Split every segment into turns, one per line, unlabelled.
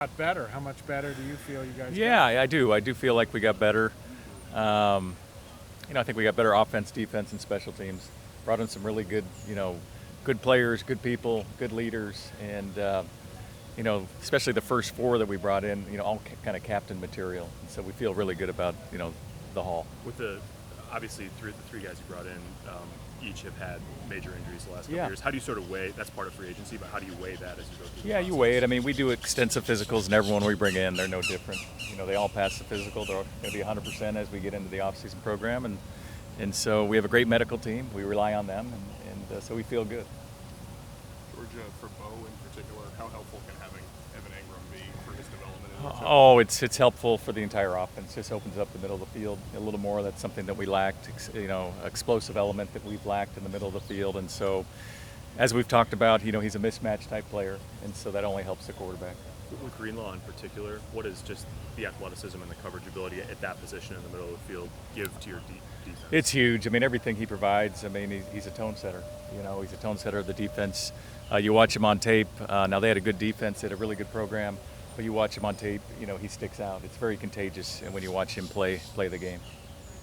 Got better. How much better do you feel you guys
Yeah,
got?
I do. I do feel like we got better. Um, I think we got better offense, defense, and special teams. Brought in some really good, good players, good people, good leaders, and especially the first four that we brought in, all kind of captain material. And so we feel really good about, the haul.
With obviously the three guys you brought in, each have had major injuries the last couple
Yeah.
years. How do you sort of weigh? That's part of free agency, but how do you weigh that as you go through?
Yeah, you weigh it. I mean, we do extensive physicals, and everyone we bring in, they're no different. They all pass the physical. They're going to be 100% as we get into the off-season program, and so we have a great medical team. We rely on them, and so we feel good.
Georgia, for Bo in particular, how helpful can having Evan Ingram be for his development?
Oh, it's helpful for the entire offense. Just opens up the middle of the field a little more. That's something that we lacked. Explosive element that we've lacked in the middle of the field, and so as we've talked about, he's a mismatch type player, and so that only helps the quarterback.
With Greenlaw in particular, what is just the athleticism and the coverage ability at that position in the middle of the field give to your defense?
It's huge. I mean, everything he provides. I mean, he's a tone setter. He's a tone setter of the defense. You watch him on tape. Now they had a good defense, they had a really good program, but you watch him on tape. He sticks out. It's very contagious, and when you watch him play the game.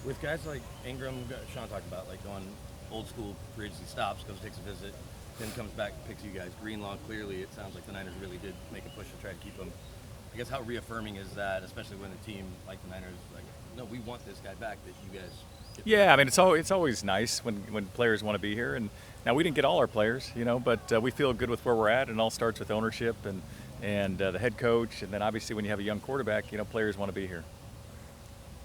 With guys like Ingram, Sean talked about, like going old school free agency stops, goes takes a visit, then comes back and picks you guys. Greenlaw, clearly, it sounds like the Niners really did make a push to try to keep him. I guess how reaffirming is that, especially when a team like the Niners, like, no, we want this guy back, that you guys.
Yeah, I mean, it's always nice when players want to be here. And now we didn't get all our players, but we feel good with where we're at. And it all starts with ownership and the head coach, and then obviously when you have a young quarterback, players want to be here.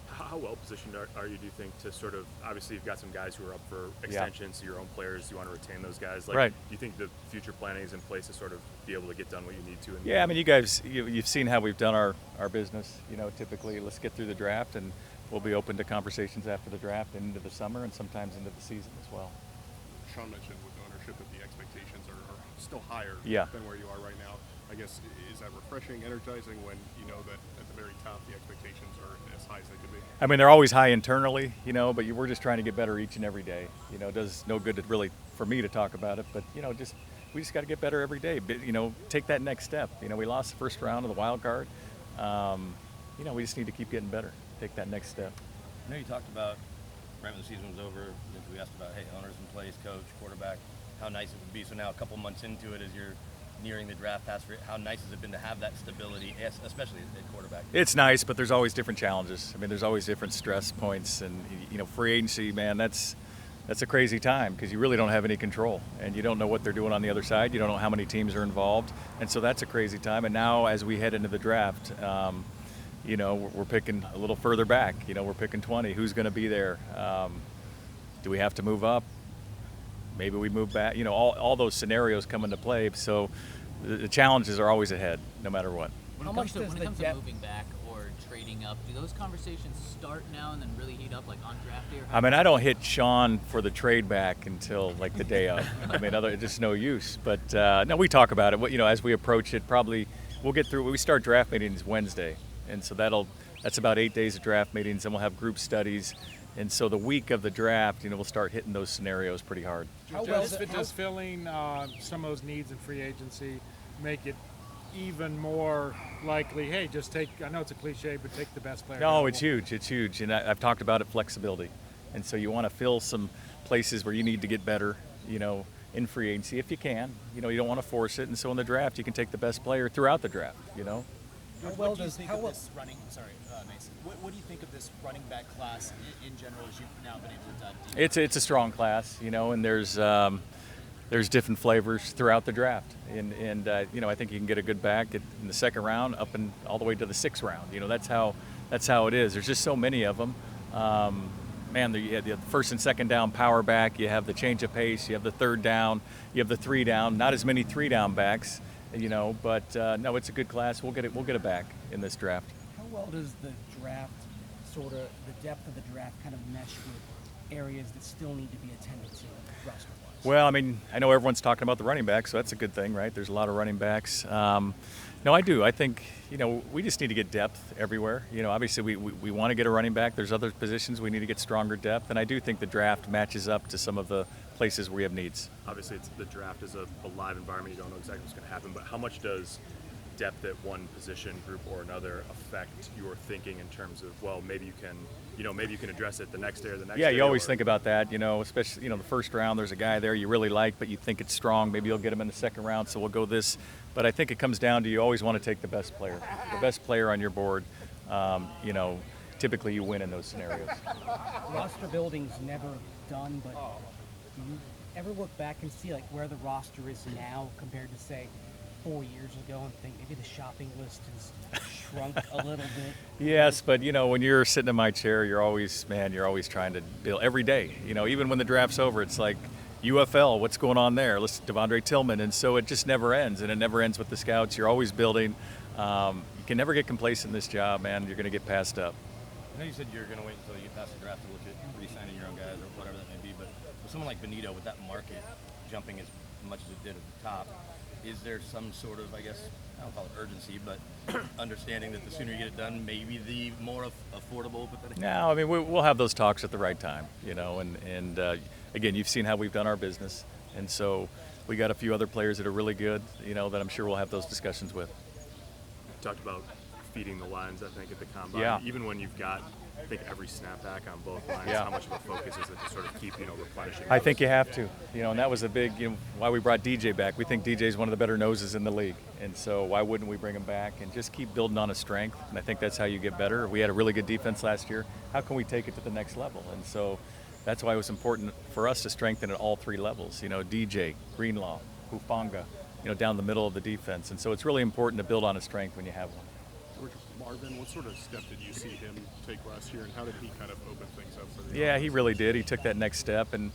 How well positioned are you, do you think, to sort of, obviously you've got some guys who are up for extensions, your own players, you want to retain those guys.
Right.
Do you think the future planning is in place to sort of be able to get done what you need to?
Yeah, I mean, you guys, you've seen how we've done our business. Typically, let's get through the draft, and we'll be open to conversations after the draft and into the summer and sometimes into the season as well.
Sean mentioned with ownership that the expectations are still higher than where you are right now. I guess, is that refreshing, energizing when you know that at the very top the expectations are as high as they could be?
I mean, they're always high internally, but we're just trying to get better each and every day. It does no good for me to talk about it, but we just got to get better every day. But, take that next step. We lost the first round of the wild card. We just need to keep getting better. Take that next step.
I know you talked about right when the season was over, we asked about, hey, owners in place, coach, quarterback, how nice it would be. So now a couple months into it, as you're nearing the draft pass, how nice has it been to have that stability, especially at quarterback?
It's nice, but there's always different challenges. I mean, there's always different stress points, and free agency, man, that's a crazy time because you really don't have any control, and you don't know what they're doing on the other side. You don't know how many teams are involved, and so that's a crazy time. And now, as we head into the draft, we're picking a little further back. We're picking 20. Who's going to be there? Do we have to move up? Maybe we move back. All those scenarios come into play. So the challenges are always ahead, no matter what.
When it comes to moving back or trading up, do those conversations start now and then really heat up, like on draft day?
I mean, I don't hit Sean for the trade back until like the day of. I mean, it's just no use. But no, we talk about it. As we approach it, probably we'll get through. We start draft meetings Wednesday, and so that's about 8 days of draft meetings, and we'll have group studies. And so the week of the draft, we'll start hitting those scenarios pretty hard.
Does filling some of those needs in free agency make it even more likely, hey, just take, I know it's a cliche, but take the best player?
No, it's huge. It's huge. And I've talked about it, flexibility. And so you want to fill some places where you need to get better, in free agency if you can. You don't want to force it. And so in the draft, you can take the best player throughout the draft,
What do you think of this running? Sorry, Mason. What do you think of this running back class in general as you've now been able to dive deep?
It's a strong class, and there's different flavors throughout the draft, and I think you can get a good back in the second round up and all the way to the sixth round. That's how it is. There's just so many of them. You have the first and second down power back. You have the change of pace. You have the third down. You have the three down. Not as many three down backs. But no, it's a good class. We'll get it back in this draft.
How well does the draft, sort of the depth of the draft, kind of mesh with areas that still need to be attended to roster-wise?
Well, I mean, I know everyone's talking about the running backs, so that's a good thing, right? There's a lot of running backs. No, I do. I think, we just need to get depth everywhere. Obviously we want to get a running back. There's other positions we need to get stronger depth, and I do think the draft matches up to some of the places where we have needs.
Obviously, the draft is a live environment. You don't know exactly what's going to happen, but how much does depth at one position group or another affect your thinking in terms of, well, maybe you can address it the next day or the next day?
Yeah, you always think about that, especially, the first round, there's a guy there you really like, but you think it's strong. Maybe you'll get him in the second round, so we'll go this. But I think it comes down to you always want to take the best player. The best player on your board, typically you win in those scenarios.
Roster building's never done, but do you ever look back and see like where the roster is now compared to say 4 years ago and think maybe the shopping list has shrunk a little bit?
Yes, but when you're sitting in my chair, you're always trying to build every day. Even when the draft's over, it's like UFL, what's going on there? Let's Devondre Tillman, and so it just never ends, and it never ends with the scouts. You're always building. You can never get complacent in this job, man. You're going to get passed up.
I know you said you're going to wait until you get past the draft to look at re-signing your own guys or whatever that may be, but with someone like Benito, with that market jumping as much as it did at the top, is there some sort of, I guess, I don't call it urgency, but understanding that the sooner you get it done, maybe the more affordable?
No, I mean, we'll have those talks at the right time, and again, you've seen how we've done our business, and so we got a few other players that are really good, that I'm sure we'll have those discussions with.
You talked about feeding the lines, I think, at the combine.
Yeah.
Even when you've got, I think, every snapback on both lines,
Yeah.
how much of a focus is it to sort of keep, replenishing?
I think you have to, and that was a big, why we brought DJ back. We think DJ is one of the better noses in the league, and so why wouldn't we bring him back and just keep building on his strength? And I think that's how you get better. We had a really good defense last year. How can we take it to the next level? And so that's why it was important for us to strengthen at all three levels. DJ, Greenlaw, Hufanga, down the middle of the defense. And so it's really important to build on a strength when you have one.
George, Marvin, what sort of step did you see him take last year, and how did he kind of open things up for the
Yeah,
offense?
he really did. He took that next step, and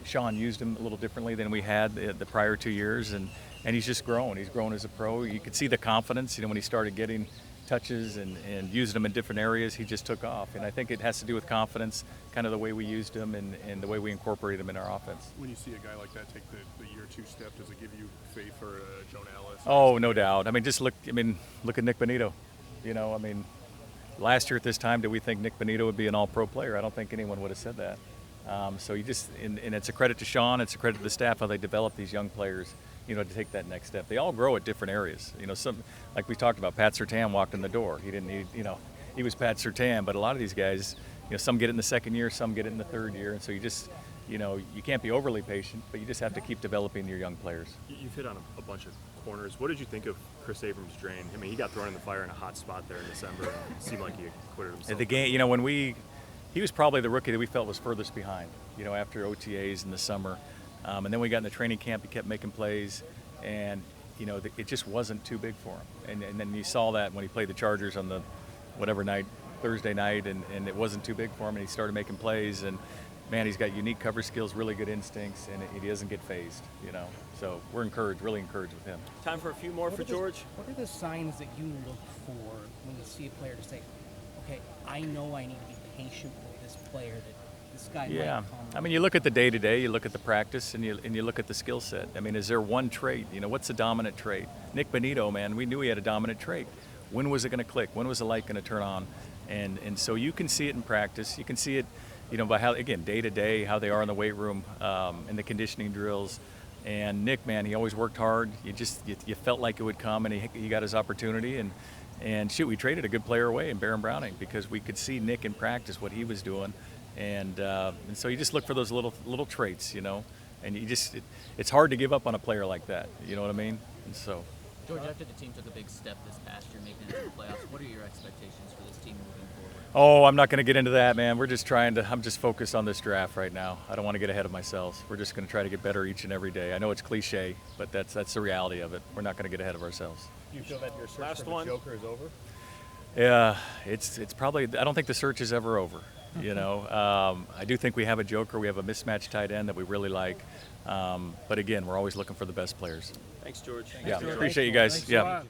Sean used him a little differently than we had the prior 2 years, and he's just grown. He's grown as a pro. You could see the confidence, when he started getting touches and using them in different areas, he just took off. And I think it has to do with confidence, kind of the way we used him and the way we incorporated him in our offense.
When you see a guy like that take the year two step, does it give you faith for Joan Ellis?
Oh, no doubt. I mean, look at Nick Benito. Last year at this time, did we think Nick Benito would be an all-pro player? I don't think anyone would have said that. So you just, and it's a credit to Sean, it's a credit to the staff how they develop these young players, to take that next step. They all grow at different areas. Some, like we talked about, Pat Surtain walked in the door. He didn't need, he was Pat Surtain, but a lot of these guys, some get it in the second year, some get it in the third year, and so you just, you can't be overly patient, but you just have to keep developing your young players.
You've hit on a bunch of corners. What did you think of Chris Abrams' drain? I mean, he got thrown in the fire in a hot spot there in December, and it seemed like he acquitted himself.
At the game, he was probably the rookie that we felt was furthest behind, after OTAs in the summer. And then we got in the training camp, he kept making plays, and, it just wasn't too big for him. And then you saw that when he played the Chargers on the whatever night, Thursday night, and it wasn't too big for him, and he started making plays. And, man, he's got unique cover skills, really good instincts, and he doesn't get phased, So we're really encouraged with him.
Time for a few more for George.
What are the signs that you look for when you see a player to say, okay, I know I need to be patient with this player, that this guy might
Yeah,
come
I mean, you look at the day-to-day, you look at the practice, and you look at the skill set. I mean, is there one trait? What's the dominant trait? Nick Benito, man, we knew he had a dominant trait. When was it going to click? When was the light going to turn on? And so you can see it in practice. You can see it, by how, again, day-to-day, how they are in the weight room, in the conditioning drills. And Nick, man, he always worked hard. You felt like it would come, and he got his opportunity. And shoot, we traded a good player away in Baron Browning because we could see Nick in practice, what he was doing. And so you just look for those little traits, and it's hard to give up on a player like that. You know what I mean? And so.
George, after the team took a big step this past year, making it to the playoffs, what are your expectations for this team moving forward?
Oh, I'm not going to get into that, man. I'm just focused on this draft right now. I don't want to get ahead of myself. We're just going to try to get better each and every day. I know it's cliche, but that's the reality of it. We're not going to get ahead of ourselves.
Do you feel that your search for the Joker is over?
Yeah, it's probably, I don't think the search is ever over. I do think we have a joker. We have a mismatched tight end that we really like. But again, we're always looking for the best players.
Thanks, George.
Yeah, appreciate you guys.
Thanks a
Yeah.
lot.